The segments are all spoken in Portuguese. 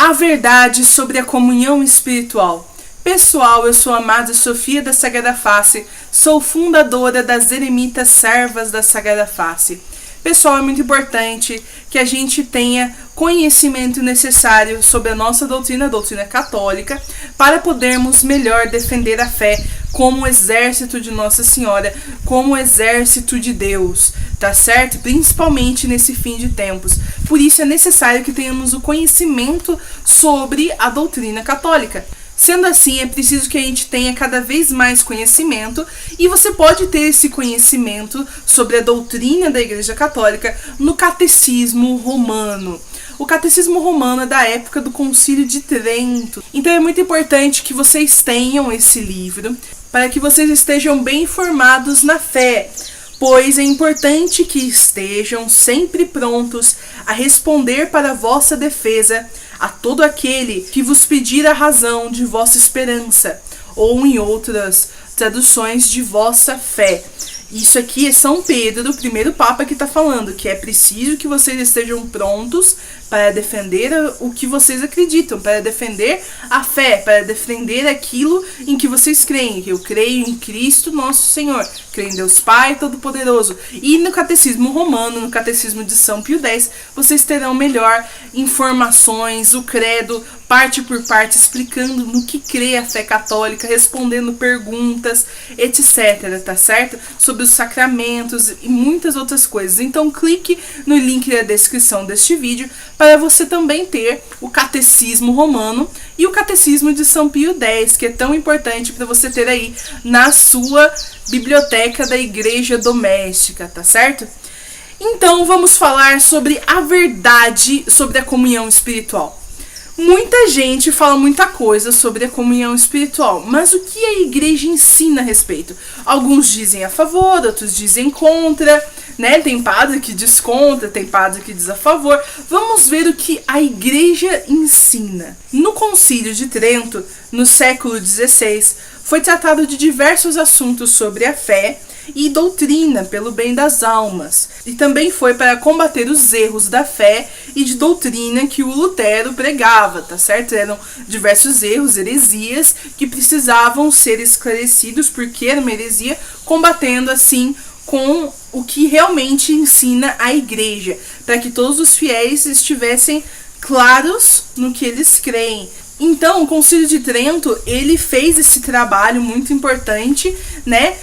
A verdade sobre a comunhão espiritual. Pessoal, eu sou a amada Sofia da Sagrada Face, sou fundadora das Eremitas Servas da Sagrada Face. Pessoal, é muito importante que a gente tenha conhecimento necessário sobre a nossa doutrina, a doutrina católica, para podermos melhor defender a fé como exército de Nossa Senhora, como exército de Deus, tá certo? Principalmente nesse fim de tempos. Por isso é necessário que tenhamos o conhecimento sobre a doutrina católica. Sendo assim, é preciso que a gente tenha cada vez mais conhecimento, e você pode ter esse conhecimento sobre a doutrina da Igreja Católica no Catecismo Romano. O Catecismo Romano é da época do Concílio de Trento. Então é muito importante que vocês tenham esse livro, para que vocês estejam bem informados na fé, pois é importante que estejam sempre prontos a responder para a vossa defesa a todo aquele que vos pedir a razão de vossa esperança, ou em outras traduções, de vossa fé. Isso aqui é São Pedro, o primeiro Papa, que está falando, que é preciso que vocês estejam prontos para defender o que vocês acreditam, para defender a fé, para defender aquilo em que vocês creem. Eu creio em Cristo nosso Senhor, creio em Deus Pai Todo-Poderoso. E no Catecismo Romano, no Catecismo de São Pio X, vocês terão melhor informações, o credo, parte por parte, explicando no que crê a fé católica, respondendo perguntas, etc, tá certo? Sobre os sacramentos e muitas outras coisas. Então clique no link da descrição deste vídeo para você também ter o Catecismo Romano e o Catecismo de São Pio X, que é tão importante para você ter aí na sua biblioteca da igreja doméstica, tá certo? Então vamos falar sobre a verdade sobre a comunhão espiritual. Muita gente fala muita coisa sobre a comunhão espiritual, mas o que a igreja ensina a respeito? Alguns dizem a favor, outros dizem contra, né? Tem padre que diz contra, tem padre que diz a favor. Vamos ver o que a igreja ensina. No Concílio de Trento, no século XVI, foi tratado de diversos assuntos sobre a fé e doutrina pelo bem das almas, e também foi para combater os erros da fé e de doutrina que o Lutero pregava, tá certo? Eram diversos erros, heresias, que precisavam ser esclarecidos, porque era uma heresia, combatendo assim com o que realmente ensina a igreja, para que todos os fiéis estivessem claros no que eles creem. Então, o Concílio de Trento, ele fez esse trabalho muito importante, né,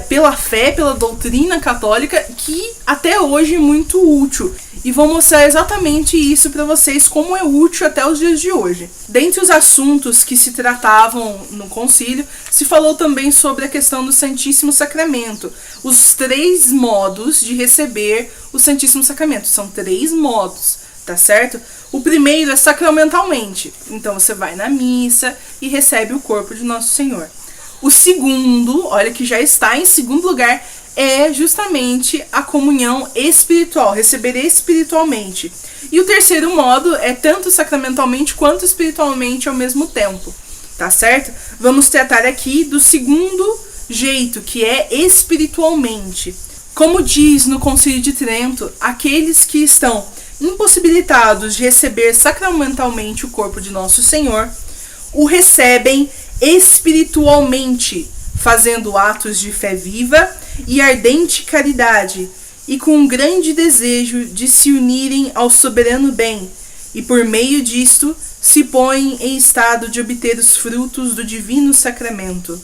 pela fé, pela doutrina católica, que até hoje é muito útil. E vou mostrar exatamente isso para vocês, como é útil até os dias de hoje. Dentre os assuntos que se tratavam no concílio, se falou também sobre a questão do Santíssimo Sacramento. Os 3 modos de receber o Santíssimo Sacramento. São 3 modos, tá certo? O primeiro é sacramentalmente. Então você vai na missa e recebe o corpo de Nosso Senhor. O segundo, olha que já está em segundo lugar, é justamente a comunhão espiritual, receber espiritualmente. E o terceiro modo é tanto sacramentalmente quanto espiritualmente ao mesmo tempo, tá certo? Vamos tratar aqui do segundo jeito, que é espiritualmente. Como diz no Concílio de Trento, aqueles que estão impossibilitados de receber sacramentalmente o corpo de Nosso Senhor, o recebem espiritualmente, fazendo atos de fé viva e ardente caridade, e com um grande desejo de se unirem ao soberano bem, e por meio disto se põem em estado de obter os frutos do divino sacramento.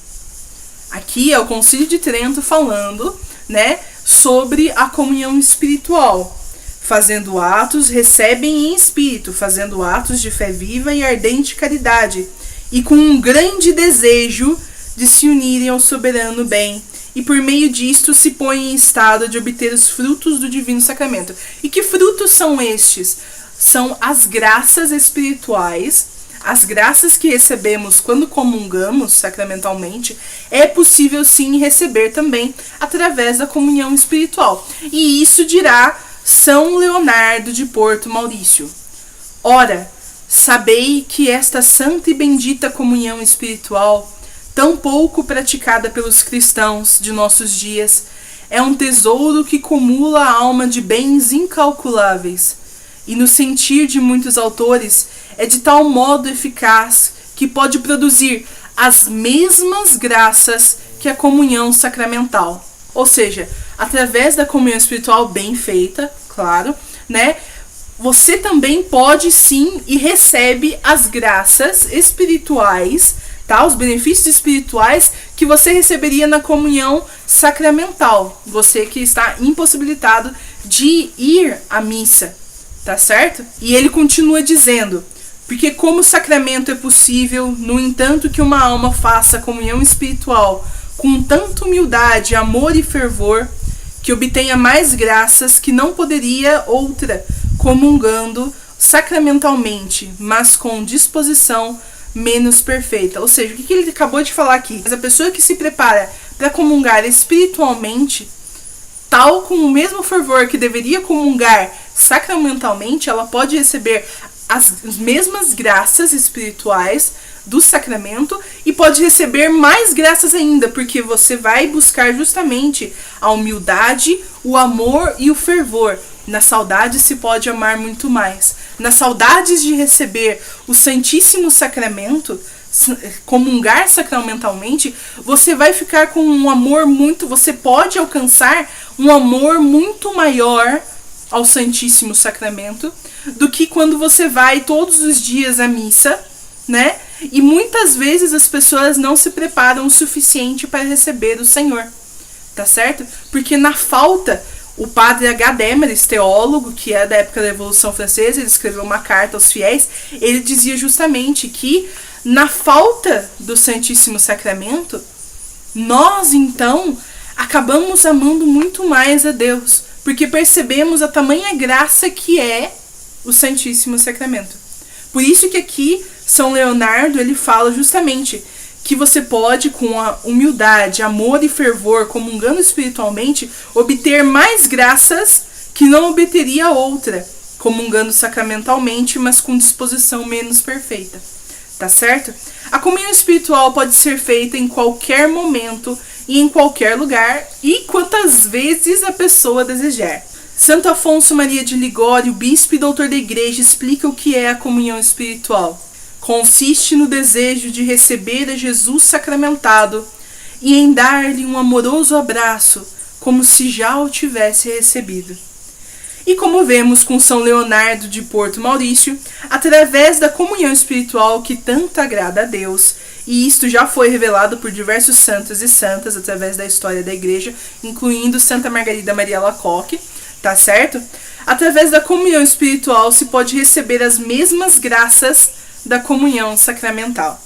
Aqui é o Concílio de Trento falando, né, sobre a comunhão espiritual. Fazendo atos, recebem em espírito, fazendo atos de fé viva e ardente caridade, e com um grande desejo de se unirem ao soberano bem, e por meio disto se põem em estado de obter os frutos do divino sacramento. E que frutos são estes? São as graças espirituais, as graças que recebemos quando comungamos sacramentalmente. É possível sim receber também através da comunhão espiritual. E isso dirá São Leonardo de Porto Maurício. Ora, sabei que esta santa e bendita comunhão espiritual, tão pouco praticada pelos cristãos de nossos dias, é um tesouro que cumula a alma de bens incalculáveis, e no sentir de muitos autores, é de tal modo eficaz que pode produzir as mesmas graças que a comunhão sacramental. Ou seja, através da comunhão espiritual bem feita, claro, né? Você também pode sim e recebe as graças espirituais, tá? Os benefícios espirituais que você receberia na comunhão sacramental. Você que está impossibilitado de ir à missa, tá certo? E ele continua dizendo: porque como sacramento é possível, no entanto que uma alma faça comunhão espiritual com tanta humildade, amor e fervor, que obtenha mais graças que não poderia outra, comungando sacramentalmente, mas com disposição menos perfeita. Ou seja, o que ele acabou de falar aqui? Mas a pessoa que se prepara para comungar espiritualmente, tal com o mesmo fervor que deveria comungar sacramentalmente, ela pode receber as mesmas graças espirituais do sacramento e pode receber mais graças ainda, porque você vai buscar justamente a humildade, o amor e o fervor. Na saudade se pode amar muito mais. Nas saudades de receber o Santíssimo Sacramento, comungar sacramentalmente, você vai ficar com um amor muito... Você pode alcançar um amor muito maior ao Santíssimo Sacramento do que quando você vai todos os dias à missa, né? E muitas vezes as pessoas não se preparam o suficiente para receber o Senhor, tá certo? Porque na falta... O padre H. Demeris, teólogo, que é da época da Revolução Francesa, ele escreveu uma carta aos fiéis, ele dizia justamente que na falta do Santíssimo Sacramento, nós então acabamos amando muito mais a Deus, porque percebemos a tamanha graça que é o Santíssimo Sacramento. Por isso que aqui São Leonardo ele fala justamente que você pode, com a humildade, amor e fervor, comungando espiritualmente, obter mais graças que não obteria outra, comungando sacramentalmente, mas com disposição menos perfeita. Tá certo? A comunhão espiritual pode ser feita em qualquer momento e em qualquer lugar e quantas vezes a pessoa desejar. Santo Afonso Maria de Ligório, bispo e doutor da Igreja, explica o que é a comunhão espiritual. Consiste no desejo de receber a Jesus sacramentado e em dar-lhe um amoroso abraço, como se já o tivesse recebido. E como vemos com São Leonardo de Porto Maurício, através da comunhão espiritual que tanto agrada a Deus, e isto já foi revelado por diversos santos e santas através da história da Igreja, incluindo Santa Margarida Maria Alacoque, tá certo? Através da comunhão espiritual se pode receber as mesmas graças da comunhão sacramental.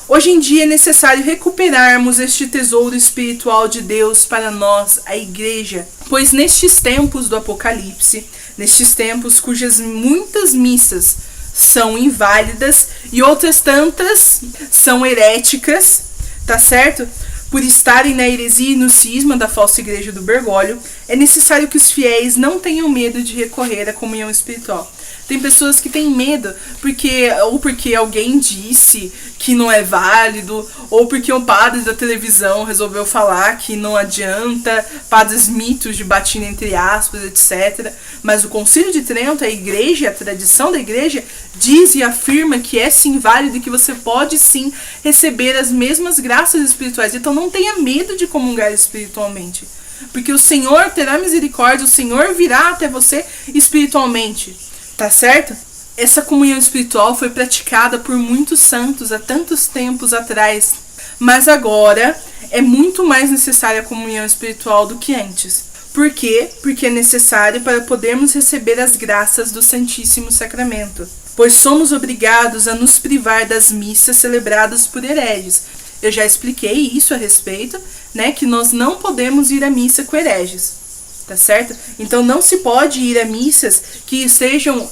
Hoje em dia é necessário recuperarmos este tesouro espiritual de Deus para nós, a Igreja, pois nestes tempos do Apocalipse, nestes tempos cujas muitas missas são inválidas e outras tantas são heréticas, tá certo? Por estarem na heresia e no cisma da falsa igreja do Bergoglio, é necessário que os fiéis não tenham medo de recorrer à comunhão espiritual. Tem pessoas que têm medo porque alguém disse que não é válido, ou porque o padre da televisão resolveu falar que não adianta, padres mitos de batina entre aspas, etc. Mas o Concílio de Trento, a Igreja, a tradição da Igreja, diz e afirma que é sim válido e que você pode sim receber as mesmas graças espirituais. Então não tenha medo de comungar espiritualmente, porque o Senhor terá misericórdia, o Senhor virá até você espiritualmente. Tá certo? Essa comunhão espiritual foi praticada por muitos santos há tantos tempos atrás, mas agora é muito mais necessária a comunhão espiritual do que antes. Por quê? Porque é necessário para podermos receber as graças do Santíssimo Sacramento, pois somos obrigados a nos privar das missas celebradas por hereges. Eu já expliquei isso a respeito, né, que nós não podemos ir à missa com hereges. Tá certo? Então não se pode ir a missas que estejam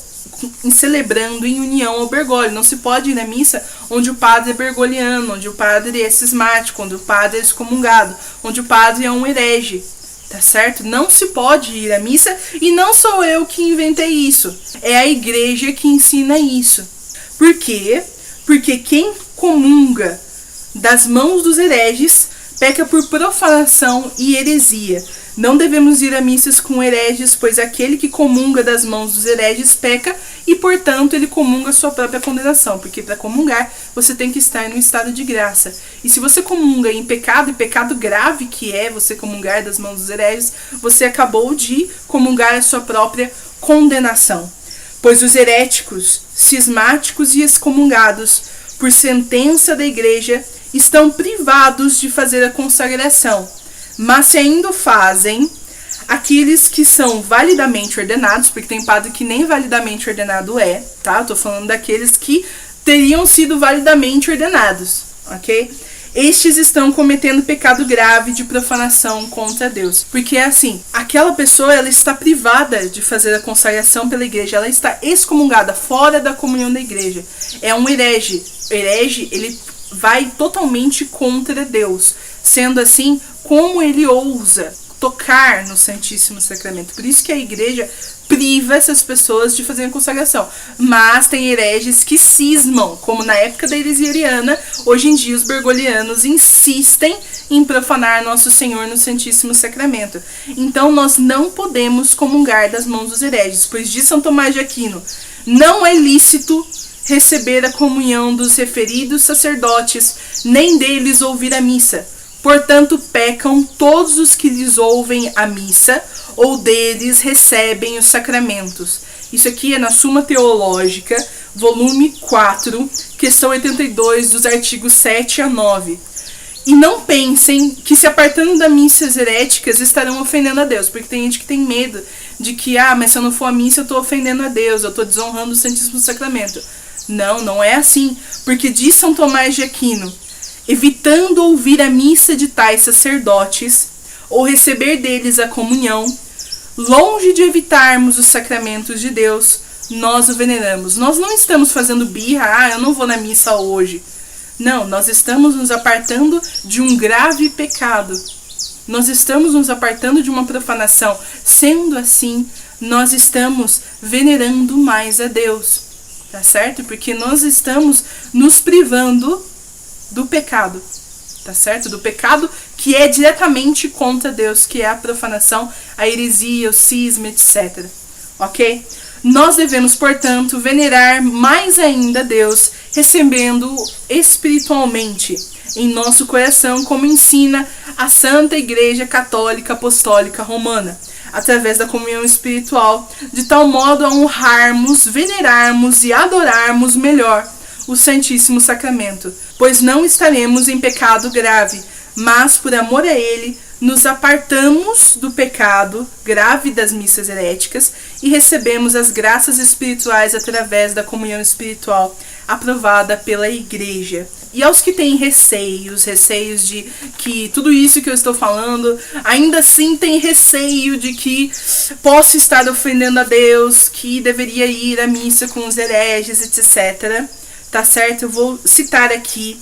celebrando em união ao Bergoglio. Não se pode ir na missa onde o padre é bergoliano, onde o padre é cismático, onde o padre é excomungado, onde o padre é um herege. Tá certo? Não se pode ir à missa e não sou eu que inventei isso. É a Igreja que ensina isso. Por quê? Porque quem comunga das mãos dos hereges peca por profanação e heresia, Não devemos ir a missas com hereges, pois aquele que comunga das mãos dos hereges peca e, portanto, ele comunga sua própria condenação. Porque para comungar, você tem que estar no estado de graça. E se você comunga em pecado, e pecado grave que é você comungar das mãos dos hereges, você acabou de comungar a sua própria condenação. Pois os heréticos, cismáticos e excomungados, por sentença da igreja, estão privados de fazer a consagração. Mas se ainda o fazem, aqueles que são validamente ordenados, porque tem padre que nem validamente ordenado é, tá? Eu tô falando daqueles que teriam sido validamente ordenados, ok? Estes estão cometendo pecado grave de profanação contra Deus. Porque é assim, aquela pessoa, ela está privada de fazer a consagração pela igreja, ela está excomungada, fora da comunhão da igreja. É um herege. O herege, ele vai totalmente contra Deus. Sendo assim, como ele ousa tocar no Santíssimo Sacramento? Por isso que a igreja priva essas pessoas de fazer a consagração. Mas tem hereges que cismam, como na época da heresia ariana, hoje em dia os bergoglianos insistem em profanar Nosso Senhor no Santíssimo Sacramento. Então nós não podemos comungar das mãos dos hereges, pois diz São Tomás de Aquino, não é lícito receber a comunhão dos referidos sacerdotes, nem deles ouvir a missa. Portanto, pecam todos os que lhes ouvem a missa ou deles recebem os sacramentos. Isso aqui é na Suma Teológica, volume 4, questão 82, dos artigos 7 a 9. E não pensem que se apartando das missas heréticas estarão ofendendo a Deus, porque tem gente que tem medo de que, mas se eu não for à missa eu estou ofendendo a Deus, eu estou desonrando o Santíssimo Sacramento. Não, não é assim, porque diz São Tomás de Aquino, evitando ouvir a missa de tais sacerdotes, ou receber deles a comunhão, longe de evitarmos os sacramentos de Deus, nós o veneramos. Nós não estamos fazendo birra, eu não vou na missa hoje. Não, nós estamos nos apartando de um grave pecado. Nós estamos nos apartando de uma profanação. Sendo assim, nós estamos venerando mais a Deus. Tá certo? Porque nós estamos nos privando do pecado, tá certo? Do pecado que é diretamente contra Deus, que é a profanação, a heresia, o cisma, etc. Ok? Nós devemos, portanto, venerar mais ainda Deus, recebendo espiritualmente em nosso coração, como ensina a Santa Igreja Católica Apostólica Romana, através da comunhão espiritual, de tal modo a honrarmos, venerarmos e adorarmos melhor o Santíssimo Sacramento, pois não estaremos em pecado grave, mas por amor a ele nos apartamos do pecado grave das missas heréticas e recebemos as graças espirituais através da comunhão espiritual aprovada pela Igreja. E aos que têm receios de que tudo isso que eu estou falando, ainda assim tem receio de que posso estar ofendendo a Deus, que deveria ir à missa com os hereges, etc., tá certo? Eu vou citar aqui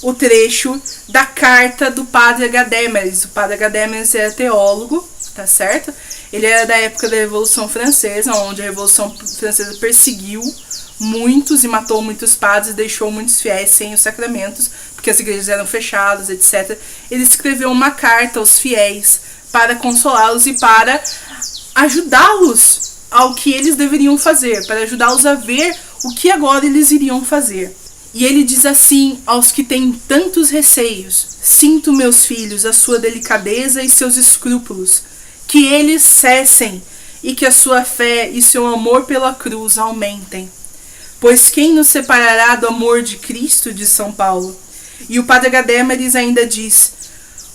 o trecho da carta do padre Gadémeres. O padre Gadémeres era teólogo, tá certo? Ele era da época da Revolução Francesa, onde a Revolução Francesa perseguiu muitos e matou muitos padres e deixou muitos fiéis sem os sacramentos, porque as igrejas eram fechadas, etc. Ele escreveu uma carta aos fiéis para consolá-los e para ajudá-los ao que eles deveriam fazer, para ajudá-los a ver o que agora eles iriam fazer. E ele diz assim aos que têm tantos receios: sinto, meus filhos, a sua delicadeza e seus escrúpulos, que eles cessem e que a sua fé e seu amor pela cruz aumentem. Pois quem nos separará do amor de Cristo, diz São Paulo. E o padre Gadémeres ainda diz: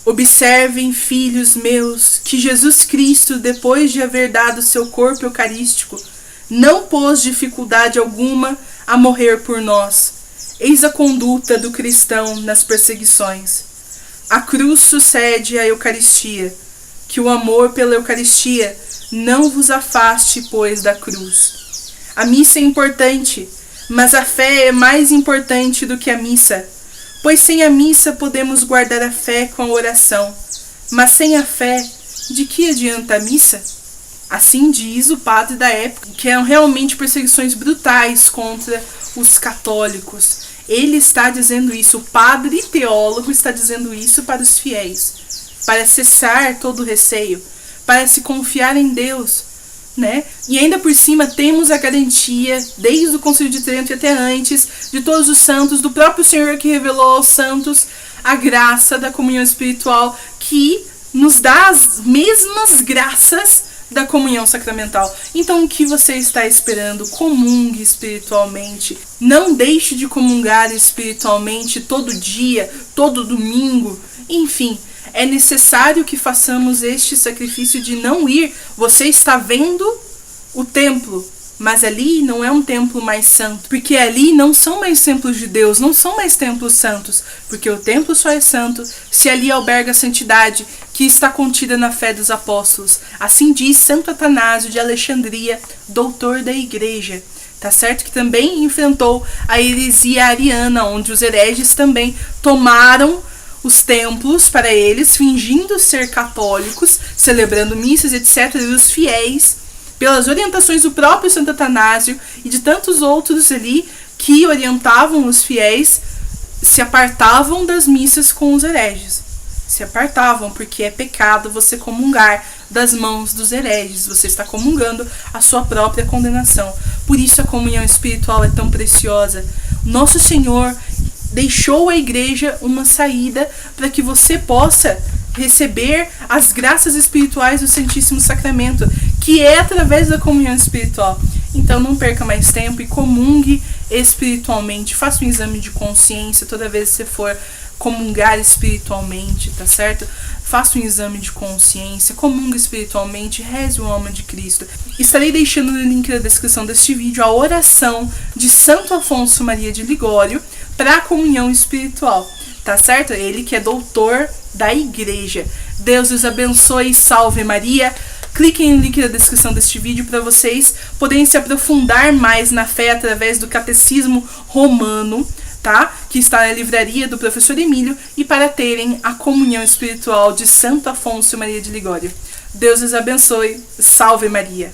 observem, filhos meus, que Jesus Cristo, depois de haver dado seu corpo eucarístico, não pôs dificuldade alguma a morrer por nós. Eis a conduta do cristão nas perseguições. A cruz sucede à Eucaristia, que o amor pela Eucaristia não vos afaste, pois, da cruz. A missa é importante, mas a fé é mais importante do que a missa, pois sem a missa podemos guardar a fé com a oração, mas sem a fé, de que adianta a missa? Assim diz o padre da época, que eram realmente perseguições brutais contra os católicos. Ele está dizendo isso, o padre teólogo está dizendo isso para os fiéis. para cessar todo o receio, para se confiar em Deus, né? E ainda por cima temos a garantia, desde o Concílio de Trento e até antes, de todos os santos, do próprio Senhor que revelou aos santos a graça da comunhão espiritual, que nos dá as mesmas graças da comunhão sacramental. Então, o que você está esperando? Comungue espiritualmente. Não deixe de comungar espiritualmente todo dia, todo domingo. Enfim, é necessário que façamos este sacrifício de não ir. Você está vendo o templo, mas ali não é um templo mais santo, porque ali não são mais templos de Deus, não são mais templos santos, porque o templo só é santo se ali alberga a santidade que está contida na fé dos apóstolos. Assim diz Santo Atanásio de Alexandria, doutor da igreja. Tá certo que também enfrentou a heresia ariana, onde os hereges também tomaram os templos para eles, fingindo ser católicos, celebrando missas, etc. E os fiéis, pelas orientações do próprio Santo Atanásio e de tantos outros ali que orientavam os fiéis, se apartavam das missas com os hereges. Se apartavam, porque é pecado você comungar das mãos dos hereges. Você está comungando a sua própria condenação. Por isso a comunhão espiritual é tão preciosa. Nosso Senhor deixou à igreja uma saída para que você possa receber as graças espirituais do Santíssimo Sacramento, que é através da comunhão espiritual. Então não perca mais tempo e comungue espiritualmente. Faça um exame de consciência toda vez que você for comungar espiritualmente, tá certo? Faça um exame de consciência, comungue espiritualmente, reze o alma de Cristo. Estarei deixando no link da descrição deste vídeo a oração de Santo Afonso Maria de Ligório para a comunhão espiritual, tá certo? Ele que é doutor da igreja. Deus os abençoe e salve Maria. Cliquem no link da descrição deste vídeo para vocês poderem se aprofundar mais na fé através do Catecismo Romano, tá? Que está na livraria do professor Emílio, e para terem a comunhão espiritual de Santo Afonso Maria de Ligório. Deus os abençoe. Salve Maria.